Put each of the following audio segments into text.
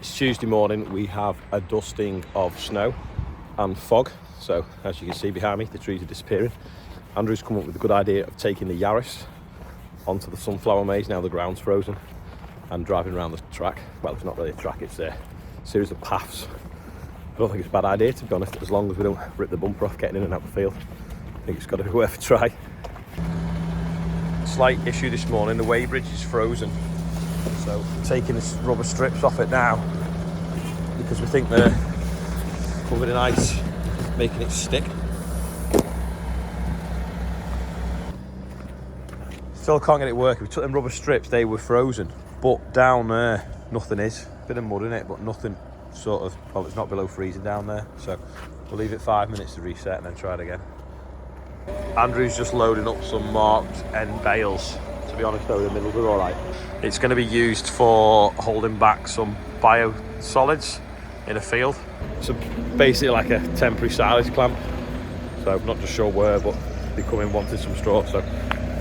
It's Tuesday morning. We have a dusting of snow and fog. So as you can see behind me, the trees are disappearing. Andrew's come up with a good idea of taking the Yaris onto the sunflower maze, now the ground's frozen, and driving around the track. Well, it's not really a track, it's a series of paths. I don't think it's a bad idea, to be honest, as long as we don't rip the bumper off getting in and out the field. I think it's got to be worth a try. Slight issue this morning, the weighbridge is frozen. So taking the rubber strips off it now because we think they're covered in ice, making it stick. Still can't get it working. We took them rubber strips, they were frozen, but down there nothing is. Bit of mud in it, but nothing sort of, well, it's not below freezing down there. So we'll leave it 5 minutes to reset and then try it again. Andrew's just loading up some marked end bales. To be honest though, the middle are alright. It's going to be used for holding back some biosolids in a field. So basically like a temporary silage clamp. So I'm not just sure where, but they come in wanting some straw. So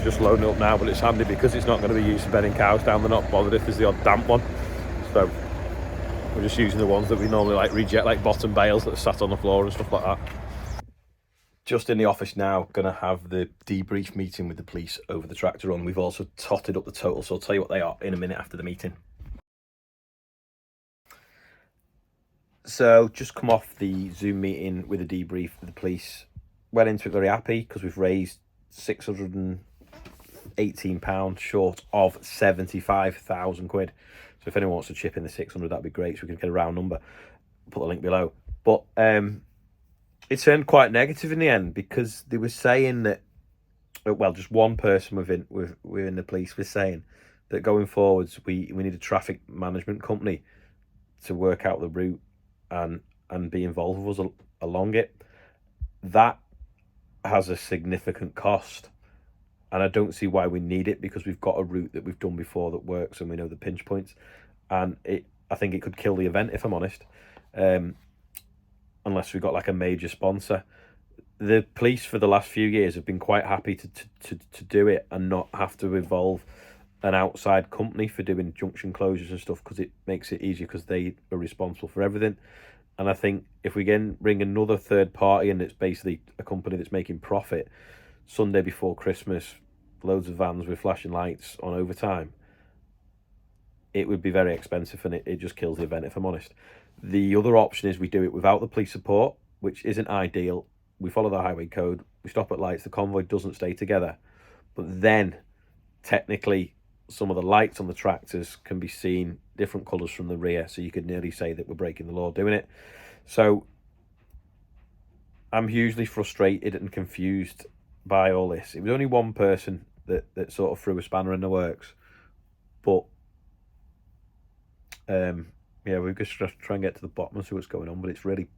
just loading it up now, but it's handy because it's not going to be used for bedding cows down. They're not bothered if there's the odd damp one. So we're just using the ones that we normally like reject, like bottom bales that are sat on the floor and stuff like that. Just in the office now, going to have the debrief meeting with the police over the tractor run. We've also totted up the total, so I'll tell you what they are in a minute after the meeting. So just come off the Zoom meeting with a debrief with the police. Went into it very happy because we've raised £618 short of 75,000 quid. So if anyone wants to chip in the 600, that'd be great, so we can get a round number. Put the link below. But it turned quite negative in the end because they were saying that, well, just one person within the police was saying that going forwards we need a traffic management company to work out the route and be involved with us along it. That has a significant cost, and I don't see why we need it because we've got a route that we've done before that works and we know the pinch points, and I think it could kill the event, if I'm honest. Unless we've got like a major sponsor. The police for the last few years have been quite happy to do it and not have to involve an outside company for doing junction closures and stuff, because it makes it easier because they are responsible for everything. And I think if we can bring another third party in, it's basically a company that's making profit, Sunday before Christmas, loads of vans with flashing lights on overtime, it would be very expensive and it just kills the event, if I'm honest. The other option is we do it without the police support, which isn't ideal. We follow the highway code, we stop at lights, the convoy doesn't stay together. But then, technically, some of the lights on the tractors can be seen different colours from the rear, so you could nearly say that we're breaking the law doing it. So, I'm hugely frustrated and confused by all this. It was only one person that sort of threw a spanner in the works. But, yeah, we're just try and get to the bottom and see what's going on, but it's really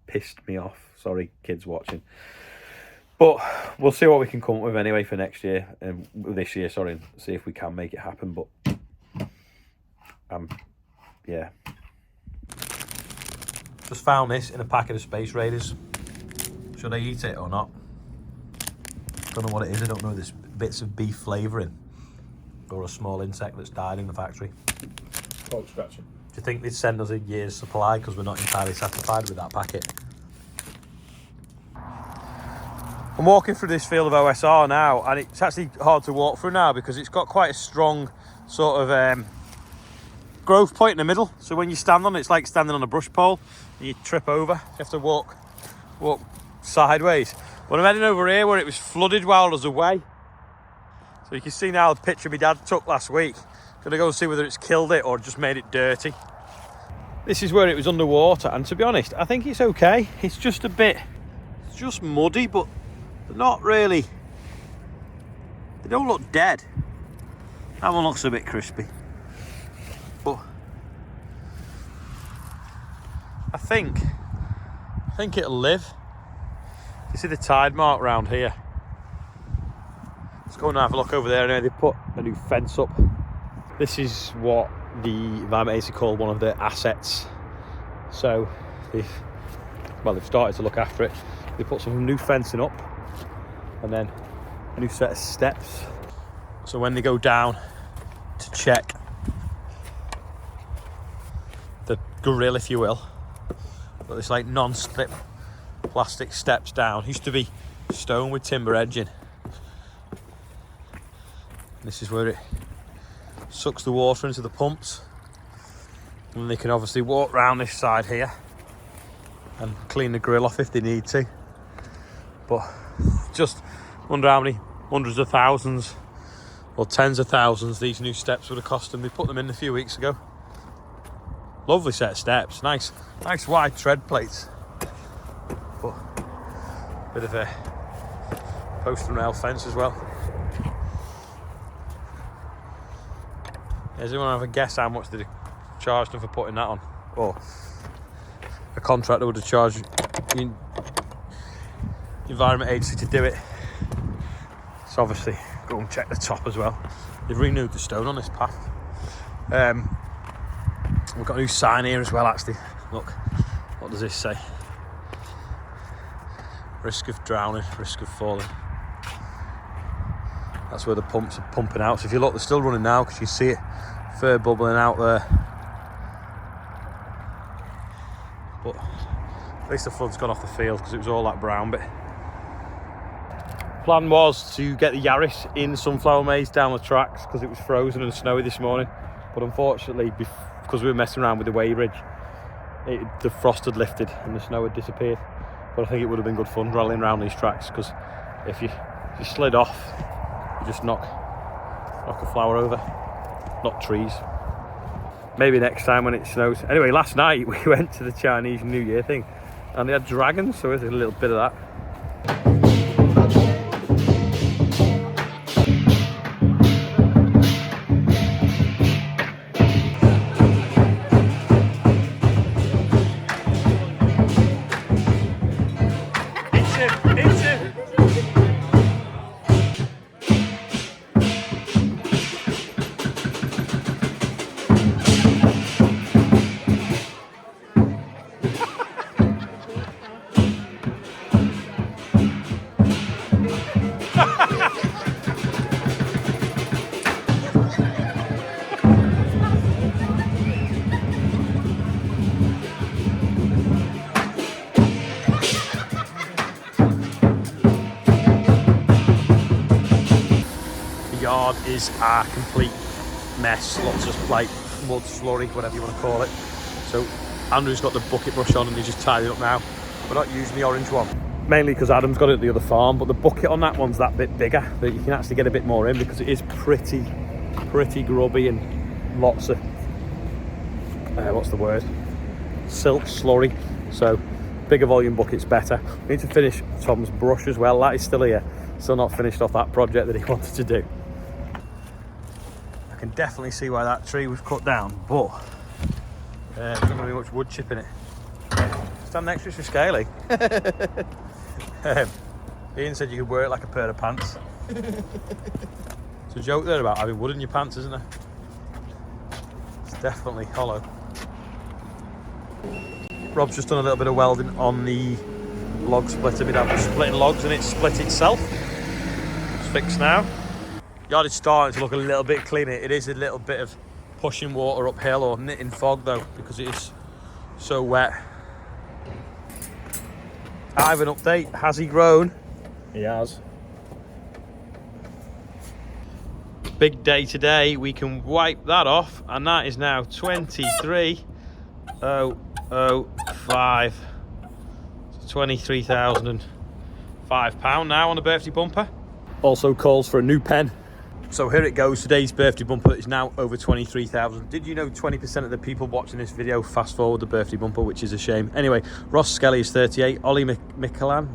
pissed me off. Sorry, kids watching. But we'll see what we can come up with anyway for next year, this year, sorry, and see if we can make it happen. But, yeah. Just found this in a packet of Space Raiders. Should I eat it or not? Don't know what it is. I don't know. There's bits of beef flavouring or a small insect that's died in the factory. Cold scratching. Do you think they'd send us a year's supply because we're not entirely satisfied with that packet? I'm walking through this field of OSR now, and it's actually hard to walk through now because it's got quite a strong sort of growth point in the middle. So when you stand on it, it's like standing on a brush pole and you trip over. You have to walk sideways. But I'm heading over here where it was flooded while I was away. So you can see now the picture my dad took last week. Gonna go and see whether it's killed it or just made it dirty. This is where it was underwater, and to be honest, I think it's okay. It's just it's just muddy, but not really. They don't look dead. That one looks a bit crispy. But I think it'll live. You see the tide mark round here. Let's go and have a look over there. Anyway, they put a new fence up. This is what the environment agency call one of their assets. So they've started to look after it. They put some new fencing up and then a new set of steps. So when they go down to check the grill, if you will. Got this like non-slip plastic steps down. Used to be stone with timber edging. This is where it sucks the water into the pumps, and they can obviously walk round this side here and clean the grill off if they need to. But just wonder how many hundreds of thousands or tens of thousands these new steps would have cost them. We put them in a few weeks ago. Lovely set of steps, nice wide tread plates, but bit of a post and rail fence as well. Does anyone have a guess how much they charged them for putting that on? Or a contractor would have charged the Environment Agency to do it. So obviously go and check the top as well. They've renewed the stone on this path. We've got a new sign here as well, actually. Look, what does this say? Risk of drowning, risk of falling. That's where the pumps are pumping out. So if you look, they're still running now because you see it, fur bubbling out there. But at least the flood's gone off the field because it was all that brown bit. Plan was to get the Yaris in sunflower maze down the tracks because it was frozen and snowy this morning. But unfortunately, because we were messing around with the weighbridge, the frost had lifted and the snow had disappeared. But I think it would have been good fun rallying around these tracks because if you slid off, you just knock a flower over, not trees. Maybe next time when it snows. Anyway, last night we went to the Chinese New Year thing and they had dragons, so there's a little bit of that. Yard is a complete mess. Lots of like mud, slurry, whatever you want to call it. So Andrew's got the bucket brush on and he's just tidying up now. We're not using the orange one, mainly because Adam's got it at the other farm, but the bucket on that one's that bit bigger that you can actually get a bit more in because it is pretty grubby and lots of what's the word, silt slurry. So bigger volume bucket's better. We need to finish Tom's brush as well. That is still here, still not finished off that project that he wanted to do. I can definitely see why that tree was cut down, but there's not going to be much wood chip in it. Stand next to us for scaling. Ian said you could wear it like a pair of pants. It's a joke there about having wood in your pants, isn't there? It's definitely hollow. Rob's just done a little bit of welding on the log splitter. My dad was splitting logs and it split itself. It's fixed now. Yard is starting to look a little bit cleaner. It is a little bit of pushing water uphill or knitting fog though, because it is so wet. I have an update. Has he grown? He has. Big day today. We can wipe that off, and that is now 23,005. So £23,005 now on the birthday bumper. Also calls for a new pen. So here it goes. Today's birthday bumper is now over 23,000. Did you know 20% of the people watching this video fast forward the birthday bumper, which is a shame. Anyway, Ross Skelly is 38. Ollie Milan,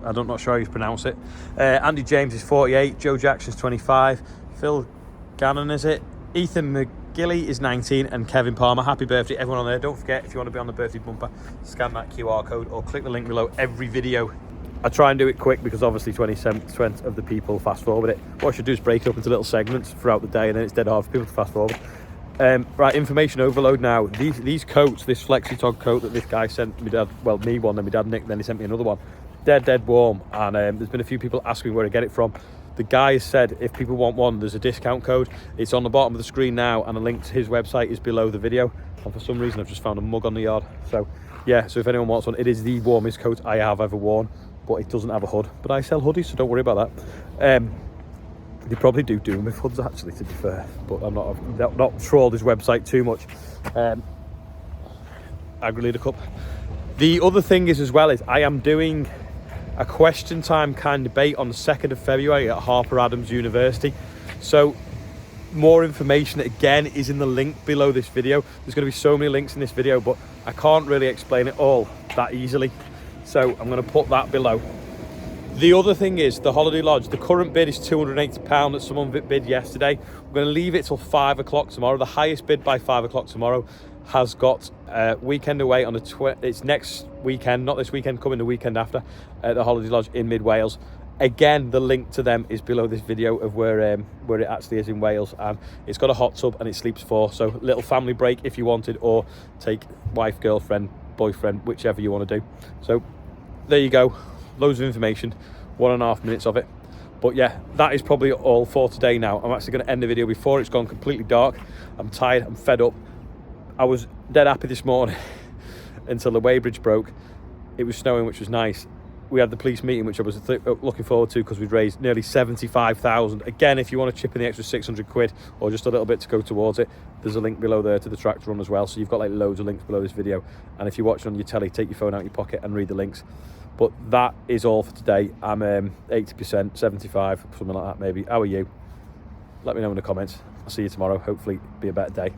I'm not sure how you pronounce it. Andy James is 48. Joe Jackson's 25. Phil Gannon, is it? Ethan McGilly is 19. And Kevin Palmer. Happy birthday, everyone on there. Don't forget, if you want to be on the birthday bumper, scan that QR code or click the link below every video. I try and do it quick because obviously 20% of the people fast forward it. What I should do is break it up into little segments throughout the day, and then it's dead hard for people to fast forward. Right, information overload now. These coats, this FlexiTog coat that this guy sent me dad, well me one, then my dad Nick, then he sent me another one. Dead warm, and there's been a few people asking where to get it from. The guy has said if people want one, there's a discount code. It's on the bottom of the screen now, and a link to his website is below the video. And for some reason, I've just found a mug on the yard. So yeah, so if anyone wants one, it is the warmest coat I have ever worn, but it doesn't have a hood. But I sell hoodies, so don't worry about that. They probably do them with hoods, actually, to be fair, but I've not trawled his website too much. Agri-Leader Cup. The other thing is as well is I am doing a question time kind of debate on the 2nd of February at Harper Adams University. So more information again is in the link below this video. There's going to be so many links in this video, but I can't really explain it all that easily. So I'm going to put that below. The other thing is the Holiday Lodge. The current bid is £280 that someone bid yesterday. We're going to leave it till 5 o'clock tomorrow. The highest bid by 5 o'clock tomorrow has got weekend away on it's next weekend, not this weekend, coming the weekend after, at the Holiday Lodge in mid Wales. Again, the link to them is below this video of where it actually is in Wales, and it's got a hot tub and it sleeps 4, so little family break if you wanted, or take wife, girlfriend, boyfriend, whichever you want to do. So there you go, loads of information, 1.5 minutes of it. But yeah, that is probably all for today now. I'm actually going to end the video before it's gone completely dark. I'm tired, I'm fed up. I was dead happy this morning until the weighbridge broke. It was snowing, which was nice. We had the police meeting, which I was looking forward to, because we'd raised nearly 75,000. Again, if you want to chip in the extra 600 quid or just a little bit to go towards it, there's a link below there to the tractor run as well. So you've got like loads of links below this video. And if you're watching on your telly, take your phone out of your pocket and read the links. But that is all for today. I'm 80%, 75, something like that maybe. How are you? Let me know in the comments. I'll see you tomorrow. Hopefully be a better day.